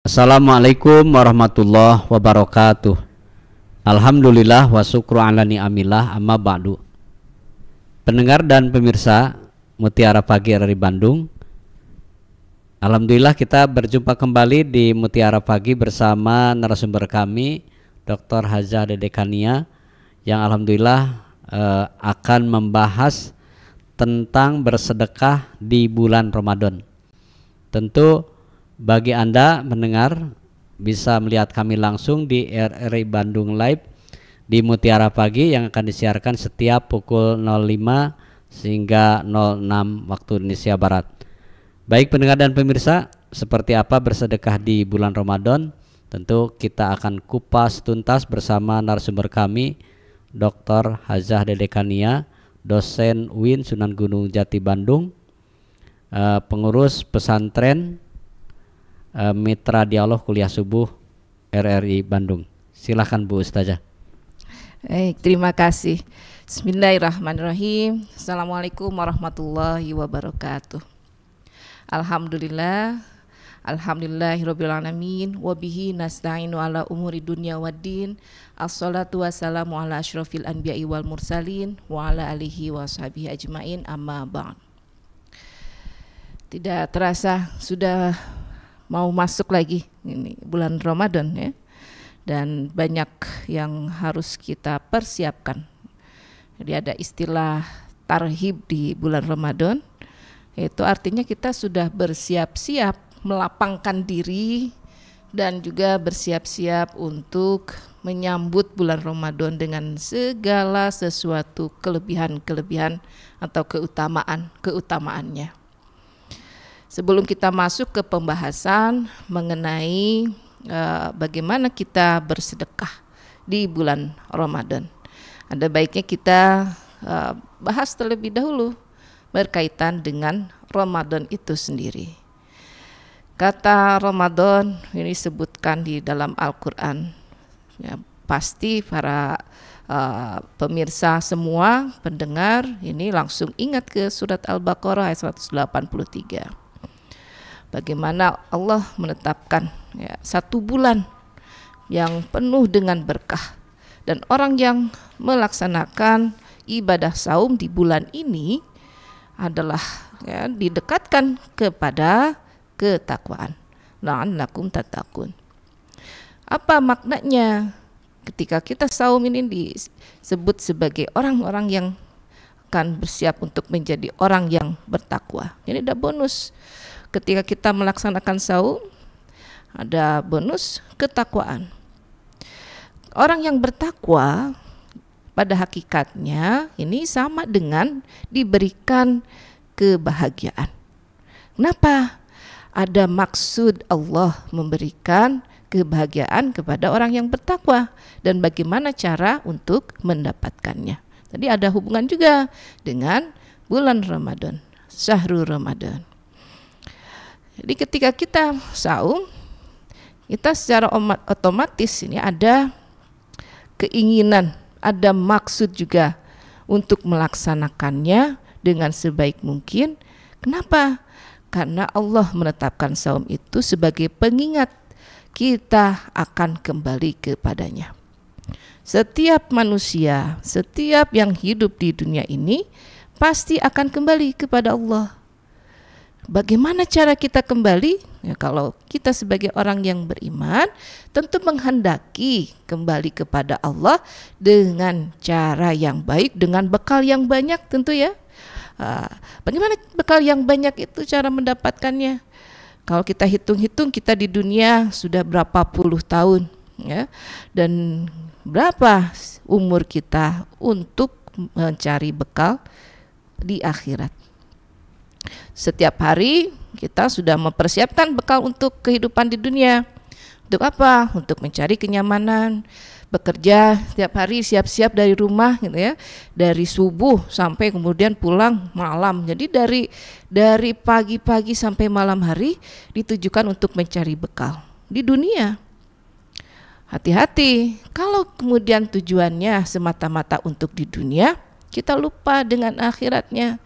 Assalamualaikum warahmatullahi wabarakatuh. Alhamdulillah wa syukru ala ni'amillah amma ba'du. Pendengar dan pemirsa Mutiara Pagi RRI Bandung, alhamdulillah kita berjumpa kembali di Mutiara Pagi bersama narasumber kami Dr. Hajah Dedekania yang alhamdulillah akan membahas tentang bersedekah di bulan Ramadan. Tentu bagi Anda mendengar bisa melihat kami langsung di RRI Bandung Live di Mutiara Pagi yang akan disiarkan setiap pukul 05 hingga 06 waktu Indonesia Barat. Baik pendengar dan pemirsa, seperti apa bersedekah di bulan Ramadan? Tentu kita akan kupas tuntas bersama narasumber kami Dr. Hajah Dedekania, dosen UIN Sunan Gunung Jati Bandung, pengurus pesantren Mitra Dialog Kuliah Subuh RRI Bandung. Silahkan Bu Ustazah. Terima kasih. Bismillahirrahmanirrahim. Assalamualaikum warahmatullahi wabarakatuh. Alhamdulillah, alhamdulillahirabbil alamin, wa bihi nasta'inu ala umuri dunya waddin. Assalatu wassalamu ala asyrafil anbiya'i wal mursalin wa ala alihi wa sahbihi ajmain, amma ba'd. Tidak terasa sudah mau masuk lagi ini bulan Ramadan ya, dan banyak yang harus kita persiapkan. Jadi ada istilah tarhib di bulan Ramadan, itu artinya kita sudah bersiap-siap melapangkan diri dan juga bersiap-siap untuk menyambut bulan Ramadan dengan segala sesuatu kelebihan-kelebihan atau keutamaannya. Sebelum kita masuk ke pembahasan mengenai bagaimana kita bersedekah di bulan Ramadan, ada baiknya kita bahas terlebih dahulu berkaitan dengan Ramadan itu sendiri. Kata Ramadan ini disebutkan di dalam Al-Quran ya, pasti para pemirsa semua pendengar ini langsung ingat ke surat Al-Baqarah ayat 183. Bagaimana Allah menetapkan ya, satu bulan yang penuh dengan berkah, dan orang yang melaksanakan ibadah saum di bulan ini adalah ya, didekatkan kepada ketakwaan. La'allakum tattaqun. Apa maknanya ketika kita saum ini disebut sebagai orang-orang yang akan bersiap untuk menjadi orang yang bertakwa? Jadi ada bonus. Ketika kita melaksanakan saum, ada bonus ketakwaan. Orang yang bertakwa pada hakikatnya ini sama dengan diberikan kebahagiaan. Kenapa? Ada maksud Allah memberikan kebahagiaan kepada orang yang bertakwa, dan bagaimana cara untuk mendapatkannya. Tadi ada hubungan juga dengan bulan Ramadan, syahrul Ramadan. Jadi ketika kita saum, kita secara otomatis ini ada keinginan, ada maksud juga untuk melaksanakannya dengan sebaik mungkin. Kenapa? Karena Allah menetapkan saum itu sebagai pengingat kita akan kembali kepadanya. Setiap manusia, setiap yang hidup di dunia ini pasti akan kembali kepada Allah. Bagaimana cara kita kembali? Ya, kalau kita sebagai orang yang beriman tentu menghendaki kembali kepada Allah dengan cara yang baik, dengan bekal yang banyak tentu ya. Bagaimana bekal yang banyak itu cara mendapatkannya? Kalau kita hitung-hitung, kita di dunia sudah berapa puluh tahun ya, dan berapa umur kita untuk mencari bekal di akhirat. Setiap hari kita sudah mempersiapkan bekal untuk kehidupan di dunia. Untuk apa? Untuk mencari kenyamanan, bekerja setiap hari, siap-siap dari rumah gitu ya, dari subuh sampai kemudian pulang malam. Jadi dari pagi-pagi sampai malam hari ditujukan untuk mencari bekal di dunia. Hati-hati kalau kemudian tujuannya semata-mata untuk di dunia, kita lupa dengan akhiratnya.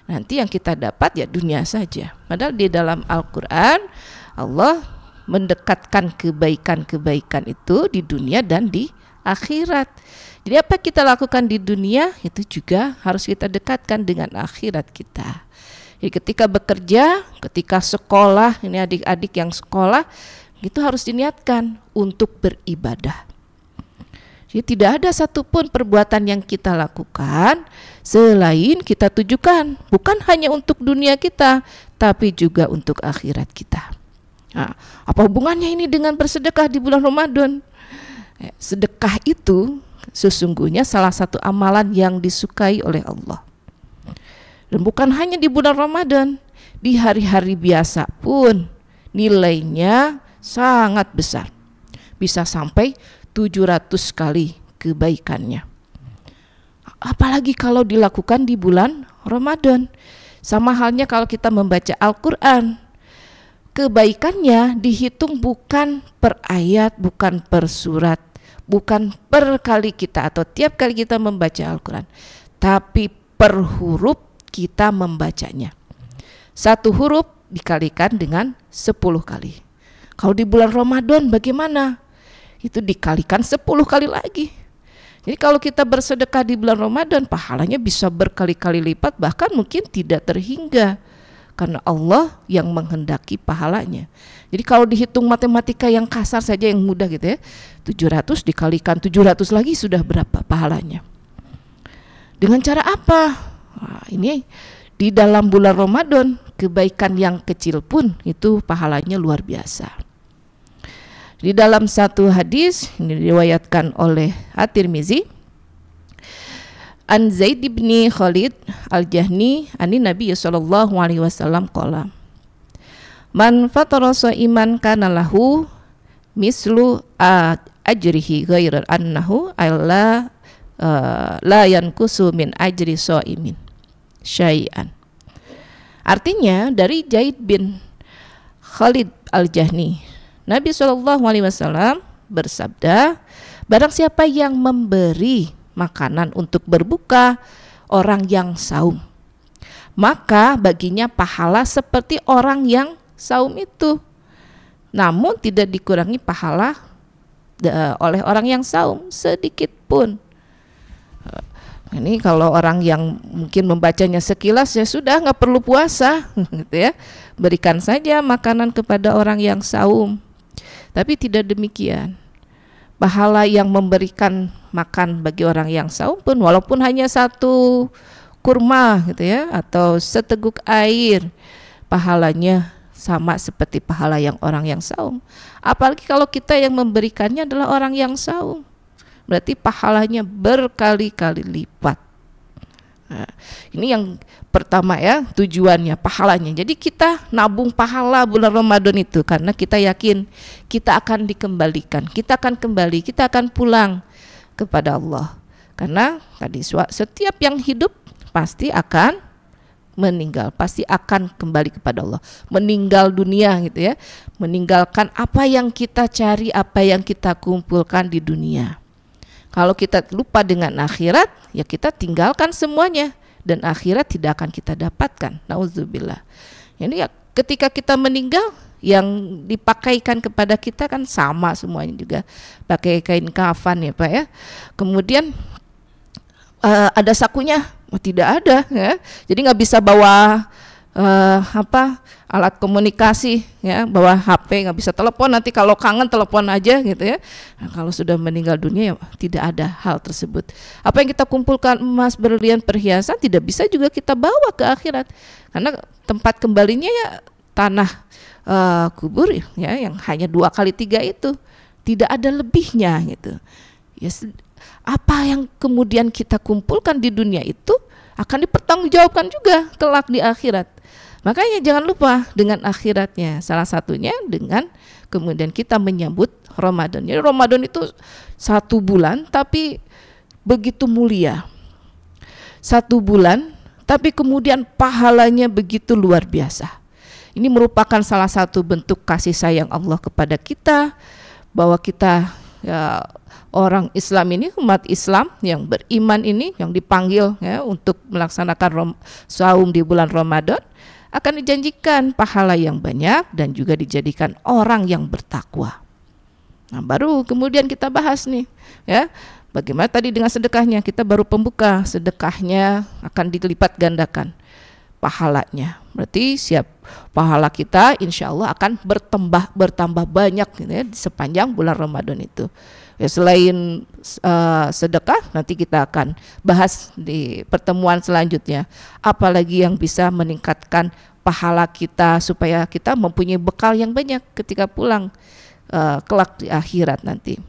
Nanti yang kita dapat ya dunia saja. Padahal di dalam Al-Quran Allah mendekatkan kebaikan-kebaikan itu di dunia dan di akhirat. Jadi apa kita lakukan di dunia itu juga harus kita dekatkan dengan akhirat kita. Jadi ketika bekerja, ketika sekolah, ini adik-adik yang sekolah, itu harus diniatkan untuk beribadah. Jadi tidak ada satupun perbuatan yang kita lakukan selain kita tujukan bukan hanya untuk dunia kita, tapi juga untuk akhirat kita. Nah, apa hubungannya ini dengan bersedekah di bulan Ramadan? Sedekah itu sesungguhnya salah satu amalan yang disukai oleh Allah. Dan bukan hanya di bulan Ramadan, di hari-hari biasa pun nilainya sangat besar. Bisa sampai 700 kali kebaikannya. Apalagi kalau dilakukan di bulan Ramadan. Sama halnya kalau kita membaca Al-Quran. Kebaikannya dihitung bukan per ayat, bukan per surat, bukan per kali kita atau tiap kali kita membaca Al-Quran, tapi per huruf kita membacanya. Satu huruf dikalikan dengan 10 kali. Kalau di bulan Ramadan bagaimana? Itu dikalikan 10 kali lagi. Jadi kalau kita bersedekah di bulan Ramadan, pahalanya bisa berkali-kali lipat, bahkan mungkin tidak terhingga, karena Allah yang menghendaki pahalanya. Jadi kalau dihitung matematika yang kasar saja, yang mudah gitu ya, 700 dikalikan 700 lagi sudah berapa pahalanya. Dengan cara apa? Nah, ini di dalam bulan Ramadan, kebaikan yang kecil pun itu pahalanya luar biasa. Di dalam satu hadis ini diriwayatkan oleh At-Tirmizi, an Zaid bin Khalid al-Jahni ani Nabi sallallahu alaihi wasallam qala, man fatara iman kana lahu mislu ajrihi ghairu annahu alla la yankusu min ajri shaimin syai'an. Artinya dari Zaid bin Khalid al-Jahni, Nabi SAW bersabda, barang siapa yang memberi makanan untuk berbuka orang yang saum, maka baginya pahala seperti orang yang saum itu, namun tidak dikurangi pahala oleh orang yang saum sedikit pun. Ini kalau orang yang mungkin membacanya sekilas, ya sudah, nggak perlu puasa gitu ya, berikan saja makanan kepada orang yang saum. Tapi tidak demikian. Pahala yang memberikan makan bagi orang yang saum pun, walaupun hanya satu kurma gitu ya, atau seteguk air, pahalanya sama seperti pahala yang orang yang saum. Apalagi kalau kita yang memberikannya adalah orang yang saum, berarti pahalanya berkali-kali lipat. Nah, ini yang pertama ya, tujuannya, pahalanya. Jadi kita nabung pahala bulan Ramadan itu karena kita yakin kita akan dikembalikan, kita akan kembali, kita akan pulang kepada Allah. Karena tadi setiap yang hidup pasti akan meninggal, pasti akan kembali kepada Allah, meninggal dunia gitu ya, meninggalkan apa yang kita cari, apa yang kita kumpulkan di dunia. Kalau kita lupa dengan akhirat, ya kita tinggalkan semuanya, dan akhirat tidak akan kita dapatkan. Nauzubillah. Ini ya, ketika kita meninggal, yang dipakaikan kepada kita kan sama semuanya juga, pakai kain kafan ya Pak ya. Kemudian ada sakunya? Oh, tidak ada ya. Jadi nggak bisa bawa alat komunikasi ya, bawa HP, nggak bisa telepon, nanti kalau kangen telepon aja gitu ya. Nah, kalau sudah meninggal dunia ya tidak ada hal tersebut. Apa yang kita kumpulkan, emas, berlian, perhiasan, tidak bisa juga kita bawa ke akhirat, karena tempat kembalinya ya tanah kubur ya, yang hanya 2 kali 3 itu, tidak ada lebihnya gitu ya. Apa yang kemudian kita kumpulkan di dunia itu akan dipertanggungjawabkan juga kelak di akhirat. Makanya jangan lupa dengan akhiratnya. Salah satunya dengan kemudian kita menyambut Ramadan. Jadi Ramadan itu 1 bulan tapi begitu mulia. 1 bulan tapi kemudian pahalanya begitu luar biasa. Ini merupakan salah satu bentuk kasih sayang Allah kepada kita, bahwa kita ya, orang Islam ini, umat Islam yang beriman ini, yang dipanggil ya untuk melaksanakan saum di bulan Ramadan, akan dijanjikan pahala yang banyak dan juga dijadikan orang yang bertakwa. Nah, baru kemudian kita bahas nih, ya. Bagaimana tadi dengan sedekahnya? Kita baru pembuka, sedekahnya akan dilipat gandakan pahalanya. Berarti siap, pahala kita insya Allah akan bertambah banyak gitu ya, di sepanjang bulan Ramadan itu. Ya, selain sedekah, nanti kita akan bahas di pertemuan selanjutnya apalagi yang bisa meningkatkan pahala kita supaya kita mempunyai bekal yang banyak ketika pulang kelak di akhirat nanti.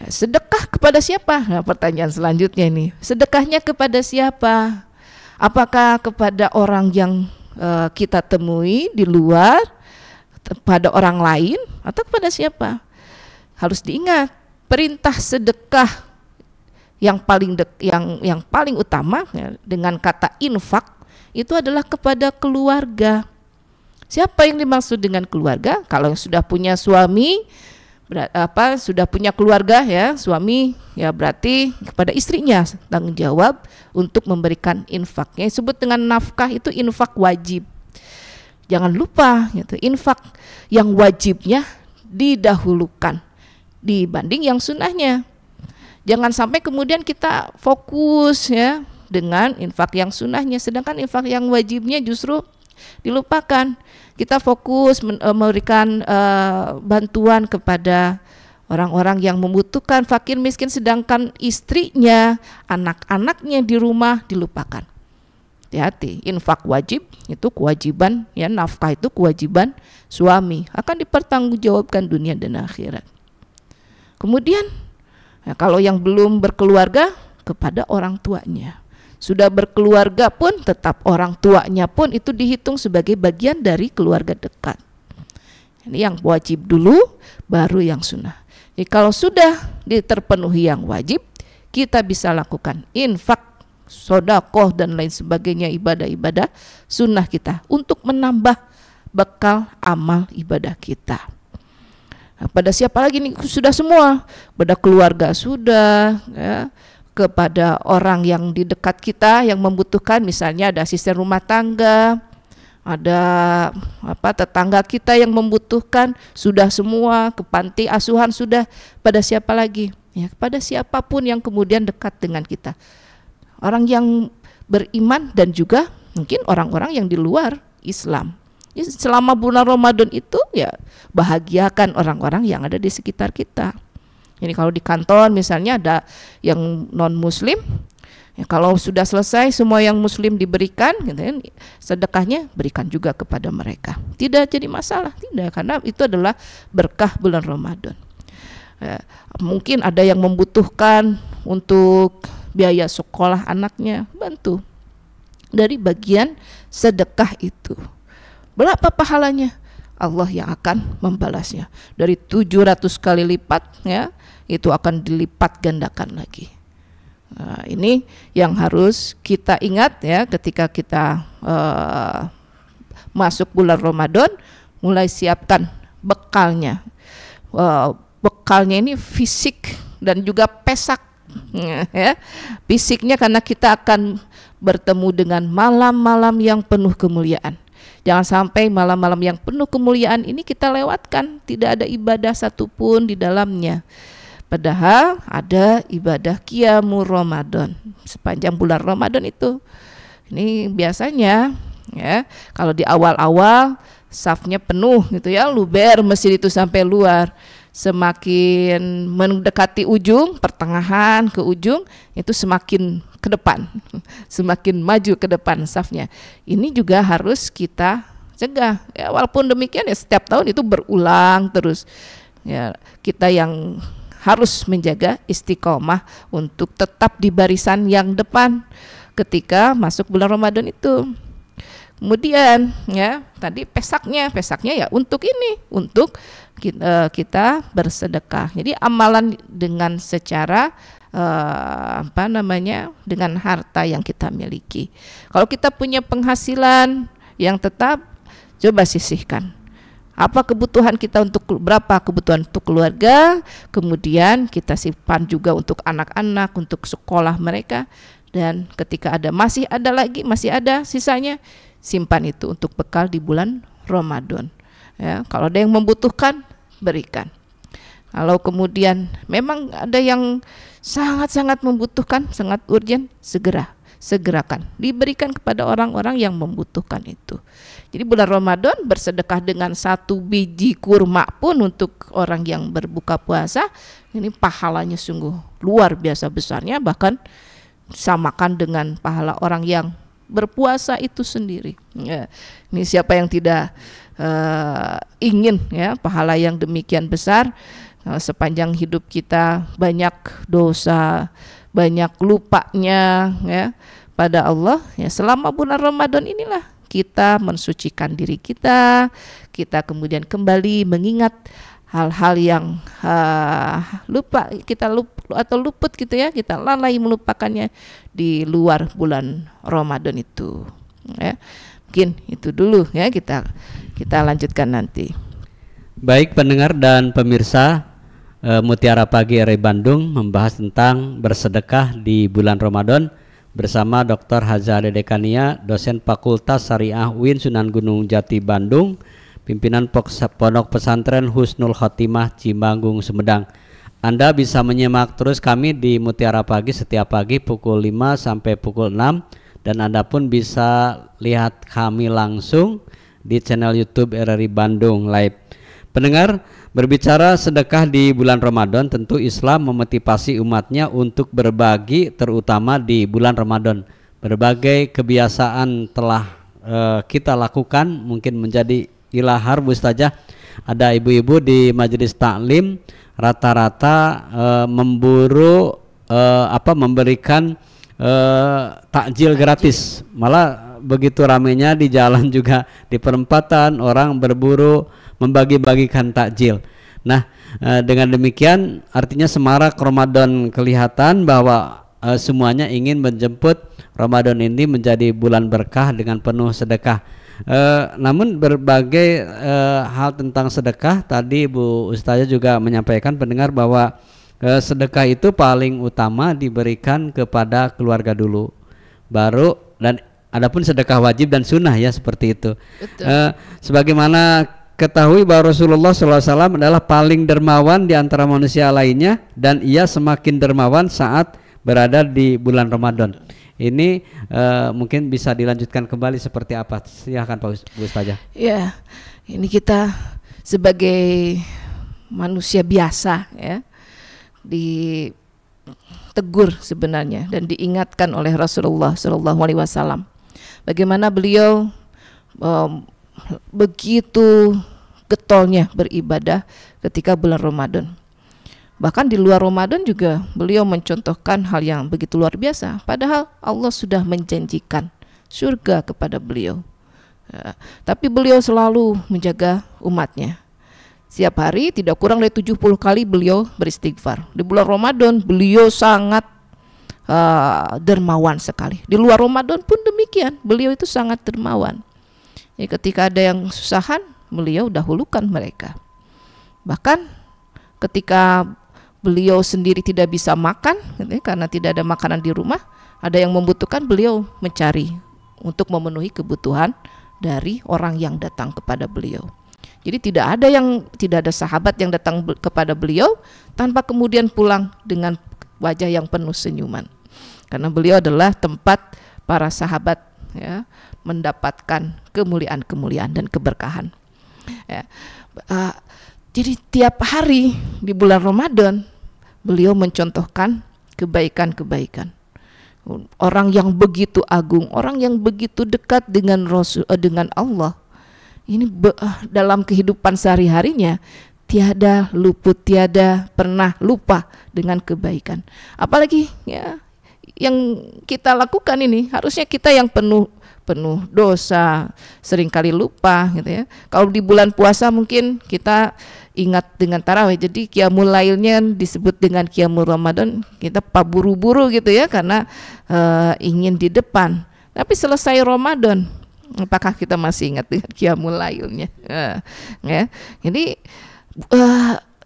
Sedekah kepada siapa? Nah, pertanyaan selanjutnya ini, sedekahnya kepada siapa? Apakah kepada orang yang kita temui di luar, pada orang lain, atau kepada siapa? Harus diingat, perintah sedekah yang paling utama ya, dengan kata infak itu adalah kepada keluarga. Siapa yang dimaksud dengan keluarga? Kalau yang sudah punya suami, sudah punya keluarga ya, suami ya, berarti kepada istrinya tanggung jawab untuk memberikan infaknya. Disebut dengan nafkah itu infak wajib. Jangan lupa gitu, infak yang wajibnya didahulukan dibanding yang sunnahnya. Jangan sampai kemudian kita fokus ya dengan infak yang sunnahnya, sedangkan infak yang wajibnya justru dilupakan. Kita fokus memberikan bantuan kepada orang-orang yang membutuhkan, fakir miskin, sedangkan istrinya, anak-anaknya di rumah dilupakan. Hati-hati, infak wajib itu kewajiban ya, nafkah itu kewajiban suami, akan dipertanggungjawabkan dunia dan akhirat. Kemudian ya, kalau yang belum berkeluarga, kepada orang tuanya. Sudah berkeluarga pun tetap orang tuanya pun itu dihitung sebagai bagian dari keluarga dekat. Ini yang wajib dulu, baru yang sunnah. Jadi kalau sudah terpenuhi yang wajib, kita bisa lakukan infak, sedekah dan lain sebagainya, ibadah-ibadah sunnah kita untuk menambah bekal amal ibadah kita. Nah, pada siapa lagi nih? Sudah semua, pada keluarga sudah ya, kepada orang yang di dekat kita yang membutuhkan, misalnya ada asisten rumah tangga, ada tetangga kita yang membutuhkan, sudah semua, ke panti asuhan sudah, pada siapa lagi? Ya, kepada siapapun yang kemudian dekat dengan kita. Orang yang beriman dan juga mungkin orang-orang yang di luar Islam. Ya, selama bulan Ramadan itu ya bahagiakan orang-orang yang ada di sekitar kita. Ini kalau di kantor misalnya ada yang non muslim, ya kalau sudah selesai semua yang muslim diberikan, gitu kan, sedekahnya berikan juga kepada mereka. Tidak jadi masalah, tidak, karena itu adalah berkah bulan Ramadan. Ya, mungkin ada yang membutuhkan untuk biaya sekolah anaknya, bantu dari bagian sedekah itu. Berapa pahalanya? Allah yang akan membalasnya dari 700 kali lipat ya, itu akan dilipat gandakan lagi. Nah, ini yang harus kita ingat ya ketika kita masuk bulan Ramadan, mulai siapkan bekalnya. Bekalnya ini fisik dan juga pesak ya. Fisiknya karena kita akan bertemu dengan malam-malam yang penuh kemuliaan. Jangan sampai malam-malam yang penuh kemuliaan ini kita lewatkan, tidak ada ibadah satupun di dalamnya. Padahal ada ibadah qiyamul Ramadan sepanjang bulan Ramadan itu. Ini biasanya ya, kalau di awal-awal safnya penuh gitu ya, luber masjid itu sampai luar. Semakin mendekati ujung, pertengahan ke ujung, itu semakin ke depan, semakin maju ke depan safnya. Ini juga harus kita cegah ya, walaupun demikian ya setiap tahun itu berulang terus ya, kita yang harus menjaga istiqomah untuk tetap di barisan yang depan ketika masuk bulan Ramadan itu. Kemudian ya tadi pesaknya ya untuk ini, untuk kita bersedekah. Jadi amalan dengan secara dengan harta yang kita miliki. Kalau kita punya penghasilan yang tetap, coba sisihkan. Apa kebutuhan kita berapa kebutuhan untuk keluarga, kemudian kita simpan juga untuk anak-anak, untuk sekolah mereka, dan ketika masih ada sisanya, simpan itu untuk bekal di bulan Ramadan. Ya, kalau ada yang membutuhkan, berikan. Kalau kemudian memang ada yang sangat-sangat membutuhkan, sangat urgent, segerakan, diberikan kepada orang-orang yang membutuhkan itu. Jadi bulan Ramadan bersedekah dengan 1 biji kurma pun untuk orang yang berbuka puasa, ini pahalanya sungguh luar biasa besarnya, bahkan samakan dengan pahala orang yang berpuasa itu sendiri. Ya, ini siapa yang tidak ingin ya pahala yang demikian besar. Sepanjang hidup kita banyak dosa, banyak lupanya ya pada Allah. Ya, selama bulan Ramadan inilah kita mensucikan diri kita, kita kemudian kembali mengingat hal-hal yang luput gitu ya, kita lalai melupakannya di luar bulan Ramadan itu. Ya, mungkin itu dulu ya, kita lanjutkan nanti. Baik pendengar dan pemirsa, Mutiara Pagi RRI Bandung membahas tentang bersedekah di bulan Ramadan bersama Dr. Haza Dedekania, dosen Fakultas Syariah UIN Sunan Gunung Jati Bandung, pimpinan Pondok Pesantren Husnul Khotimah Cimanggung Sumedang. Anda bisa menyimak terus kami di Mutiara Pagi setiap pagi pukul 5 sampai pukul 6, dan Anda pun bisa lihat kami langsung di channel YouTube RRI Bandung Live. Pendengar, berbicara sedekah di bulan Ramadan, tentu Islam memotivasi umatnya untuk berbagi, terutama di bulan Ramadan. Berbagai kebiasaan telah kita lakukan, mungkin menjadi ilahar Bu Ustazah. Ada ibu-ibu di majelis taklim rata-rata memburu memberikan takjil gratis. Malah begitu ramenya di jalan juga di perempatan orang berburu membagi-bagikan takjil. Nah, dengan demikian artinya semarak Ramadan kelihatan bahwa semuanya ingin menjemput Ramadan ini menjadi bulan berkah dengan penuh sedekah. Namun berbagai hal tentang sedekah tadi Bu Ustazah juga menyampaikan pendengar bahwa sedekah itu paling utama diberikan kepada keluarga dulu, baru, dan adapun sedekah wajib dan sunnah ya seperti itu. Sebagaimana ketahui bahwa Rasulullah SAW adalah paling dermawan di antara manusia lainnya, dan ia semakin dermawan saat berada di bulan Ramadan. Ini mungkin bisa dilanjutkan kembali seperti apa? Silahkan Pak Bu Ustazah. Ya, ini kita sebagai manusia biasa ya ditegur sebenarnya dan diingatkan oleh Rasulullah SAW. Bagaimana beliau begitu getolnya beribadah ketika bulan Ramadan. Bahkan di luar Ramadan juga beliau mencontohkan hal yang begitu luar biasa. Padahal Allah sudah menjanjikan surga kepada beliau. Tapi beliau selalu menjaga umatnya. Setiap hari tidak kurang dari 70 kali beliau beristighfar. Di bulan Ramadan beliau sangat dermawan sekali. Di luar Ramadan pun demikian, beliau itu sangat dermawan. Jadi ketika ada yang kesusahan, beliau dahulukan mereka. Bahkan ketika beliau sendiri tidak bisa makan, karena tidak ada makanan di rumah, ada yang membutuhkan, beliau mencari untuk memenuhi kebutuhan dari orang yang datang kepada beliau. Jadi tidak ada sahabat yang datang kepada beliau tanpa kemudian pulang dengan wajah yang penuh senyuman. Karena beliau adalah tempat para sahabat ya mendapatkan kemuliaan-kemuliaan dan keberkahan. Ya. Jadi tiap hari di bulan Ramadan beliau mencontohkan kebaikan-kebaikan. Orang yang begitu agung, orang yang begitu dekat dengan dengan Allah. Ini dalam kehidupan sehari-harinya tiada luput, tiada pernah lupa dengan kebaikan. Apalagi ya yang kita lakukan ini, harusnya kita yang penuh dosa, seringkali lupa gitu ya. Kalau di bulan puasa mungkin kita ingat dengan tarawih, jadi qiyamul lailnya disebut dengan qiyamul Ramadan, kita paburu-buru gitu ya karena ingin di depan. Tapi selesai Ramadan, apakah kita masih ingat dengan qiyamul lailnya? Ya. Jadi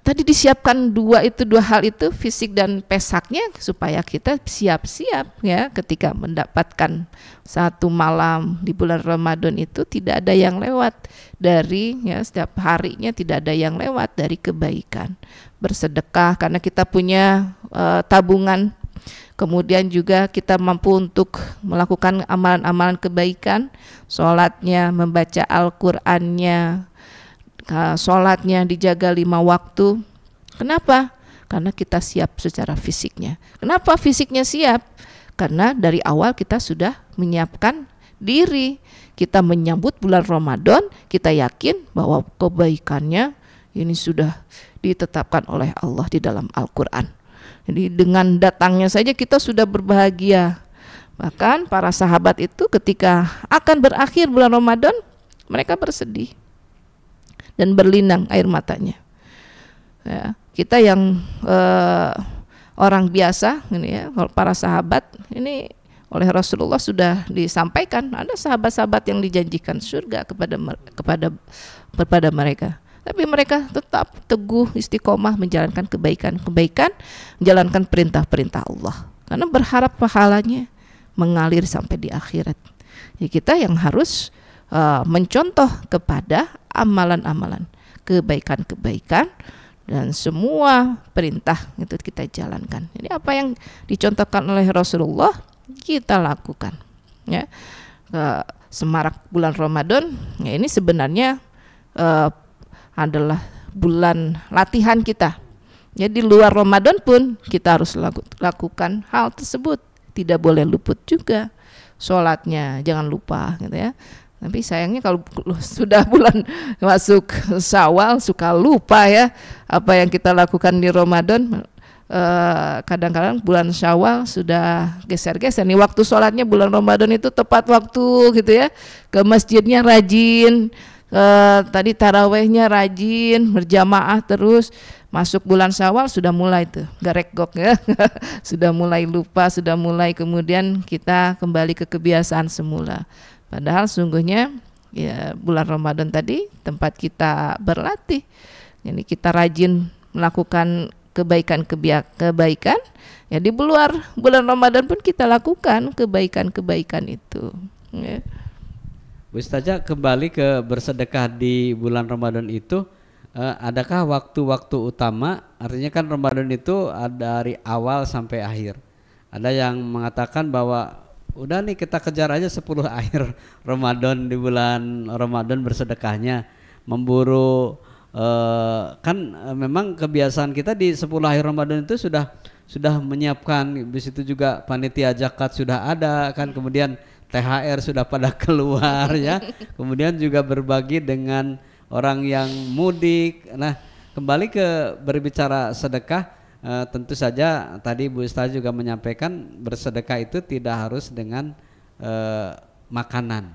tadi disiapkan dua hal itu, fisik dan pesaknya, supaya kita siap-siap ya ketika mendapatkan satu malam di bulan Ramadan itu tidak ada yang lewat dari ya, setiap harinya tidak ada yang lewat dari kebaikan. Bersedekah karena kita punya tabungan, kemudian juga kita mampu untuk melakukan amalan-amalan kebaikan, sholatnya, membaca Al-Qur'annya, sholatnya dijaga 5 waktu. Kenapa? Karena kita siap secara fisiknya. Kenapa fisiknya siap? Karena dari awal kita sudah menyiapkan diri. Kita menyambut bulan Ramadan, kita yakin bahwa kebaikannya ini sudah ditetapkan oleh Allah di dalam Al-Quran. Jadi dengan datangnya saja kita sudah berbahagia. Bahkan para sahabat itu ketika akan berakhir bulan Ramadan, mereka bersedih dan berlinang air matanya. Ya, kita yang orang biasa ini ya, para sahabat ini oleh Rasulullah sudah disampaikan ada sahabat-sahabat yang dijanjikan surga kepada mereka. Tapi mereka tetap teguh istiqomah menjalankan kebaikan-kebaikan, menjalankan perintah-perintah Allah. Karena berharap pahalanya mengalir sampai di akhirat. Jadi kita yang harus mencontoh kepada amalan-amalan kebaikan-kebaikan dan semua perintah itu kita jalankan. Jadi apa yang dicontohkan oleh Rasulullah kita lakukan. Ya, semarak bulan Ramadan ya ini sebenarnya adalah bulan latihan kita. Jadi luar Ramadan pun kita harus lakukan hal tersebut. Tidak boleh luput juga sholatnya, jangan lupa gitu ya. Tapi sayangnya kalau sudah bulan masuk Syawal suka lupa ya apa yang kita lakukan di Ramadan. Kadang-kadang bulan Syawal sudah geser-geser nih waktu sholatnya. Bulan Ramadan itu tepat waktu gitu ya, ke masjidnya rajin, tadi tarawehnya rajin, berjamaah terus. Masuk bulan Syawal sudah mulai tuh garek-gok ya sudah mulai lupa, sudah mulai kemudian kita kembali ke kebiasaan semula. Padahal sungguhnya ya bulan Ramadan tadi tempat kita berlatih. Jadi kita rajin melakukan kebaikan ya di luar bulan Ramadan pun kita lakukan kebaikan-kebaikan itu ya. Bu Ustazah, kembali ke bersedekah di bulan Ramadan itu, adakah waktu-waktu utama? Artinya kan Ramadan itu ada dari awal sampai akhir. Ada yang mengatakan bahwa udah nih kita kejar aja 10 akhir Ramadan, di bulan Ramadan bersedekahnya, memburu memang kebiasaan kita di 10 akhir Ramadan itu sudah menyiapkan. Di situ juga panitia zakat sudah ada kan, kemudian THR sudah pada keluar ya. Kemudian juga berbagi dengan orang yang mudik. Nah, kembali ke berbicara sedekah, tentu saja tadi Bu Ustazah juga menyampaikan bersedekah itu tidak harus dengan makanan.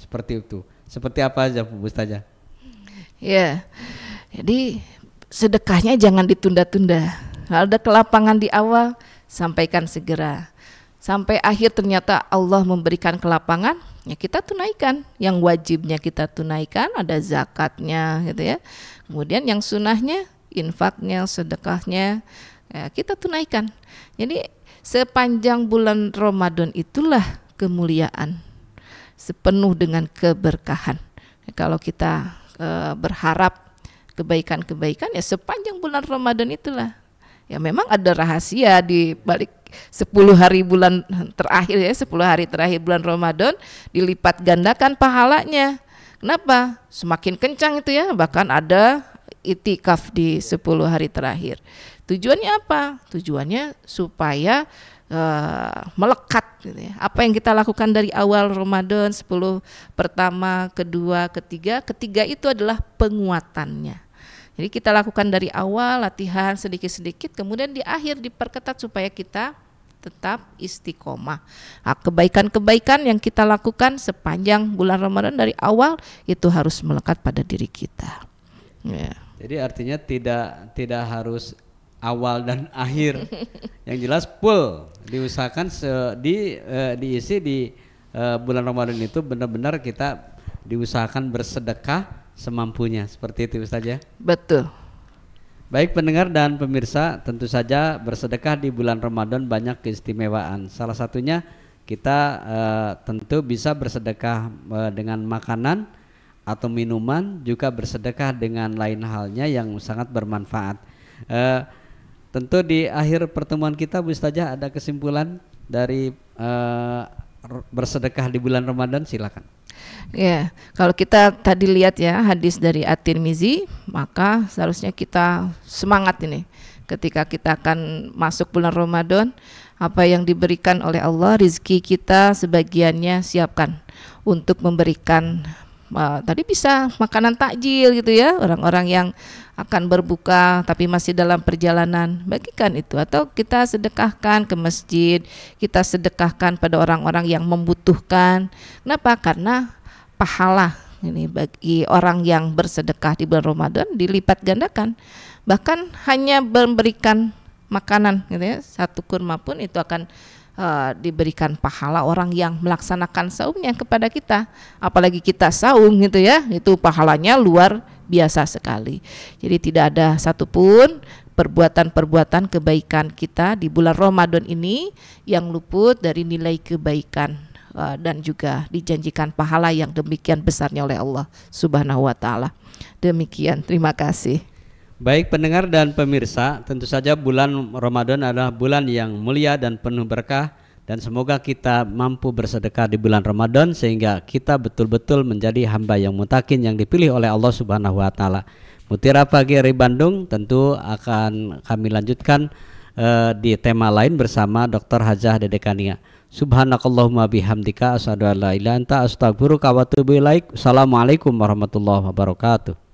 Seperti itu. Seperti apa aja Bu Ustazah? Ya, jadi sedekahnya jangan ditunda-tunda. Kalau ada kelapangan di awal, sampaikan segera. Sampai akhir ternyata Allah memberikan kelapangan, ya kita tunaikan. Yang wajibnya kita tunaikan, ada zakatnya gitu ya. Kemudian yang sunahnya, infaknya, sedekahnya, ya kita tunaikan. Jadi sepanjang bulan Ramadan itulah kemuliaan, sepenuh dengan keberkahan. Kalau kita berharap kebaikan-kebaikan ya sepanjang bulan Ramadan itulah. Ya memang ada rahasia di balik 10 hari bulan terakhir ya, 10 hari terakhir bulan Ramadan dilipat gandakan pahalanya. Kenapa? Semakin kencang itu ya, bahkan ada itikaf di 10 hari terakhir. Tujuannya apa? Tujuannya supaya melekat gitu ya. Apa yang kita lakukan dari awal Ramadan 10 pertama, kedua, ketiga itu adalah penguatannya. Jadi kita lakukan dari awal latihan sedikit-sedikit, kemudian di akhir diperketat supaya kita tetap istiqomah. Nah, kebaikan-kebaikan yang kita lakukan sepanjang bulan Ramadan dari awal itu harus melekat pada diri kita. Ya. Jadi artinya tidak harus awal dan akhir, yang jelas full diusahakan diisi di bulan Ramadan itu benar-benar kita diusahakan bersedekah semampunya, seperti itu Ustazah. Betul. Baik pendengar dan pemirsa, tentu saja bersedekah di bulan Ramadan banyak keistimewaan. Salah satunya kita tentu bisa bersedekah dengan makanan atau minuman, juga bersedekah dengan lain halnya yang sangat bermanfaat. Tentu di akhir pertemuan kita Bu Ustazah ada kesimpulan dari bersedekah di bulan Ramadan, silakan. Ya, kalau kita tadi lihat ya hadis dari At-Tirmizi, maka seharusnya kita semangat ini ketika kita akan masuk bulan Ramadan. Apa yang diberikan oleh Allah, rizki kita sebagiannya siapkan untuk memberikan tadi bisa makanan takjil gitu ya, orang-orang yang akan berbuka tapi masih dalam perjalanan, bagikan itu, atau kita sedekahkan ke masjid, kita sedekahkan pada orang-orang yang membutuhkan. Kenapa? Karena pahala ini bagi orang yang bersedekah di bulan Ramadan dilipat gandakan. Bahkan hanya memberikan makanan gitu ya, satu kurma pun itu akan diberikan pahala orang yang melaksanakan saumnya kepada kita. Apalagi kita saum gitu ya, itu pahalanya luar biasa sekali. Jadi tidak ada satupun perbuatan-perbuatan kebaikan kita di bulan Ramadan ini yang luput dari nilai kebaikan dan juga dijanjikan pahala yang demikian besarnya oleh Allah Subhanahu wa taala. Demikian, terima kasih. Baik pendengar dan pemirsa, tentu saja bulan Ramadan adalah bulan yang mulia dan penuh berkah, dan semoga kita mampu bersedekah di bulan Ramadan sehingga kita betul-betul menjadi hamba yang mutakin yang dipilih oleh Allah Subhanahu wa taala. Mutiara Pagi dari Bandung tentu akan kami lanjutkan di tema lain bersama Dr. Hajah Dedekania. Subhanakallahumma bihamdika asyhadu an la ilaha illa anta astaghfiruka wa atubu ilaik. Assalamualaikum warahmatullahi wabarakatuh.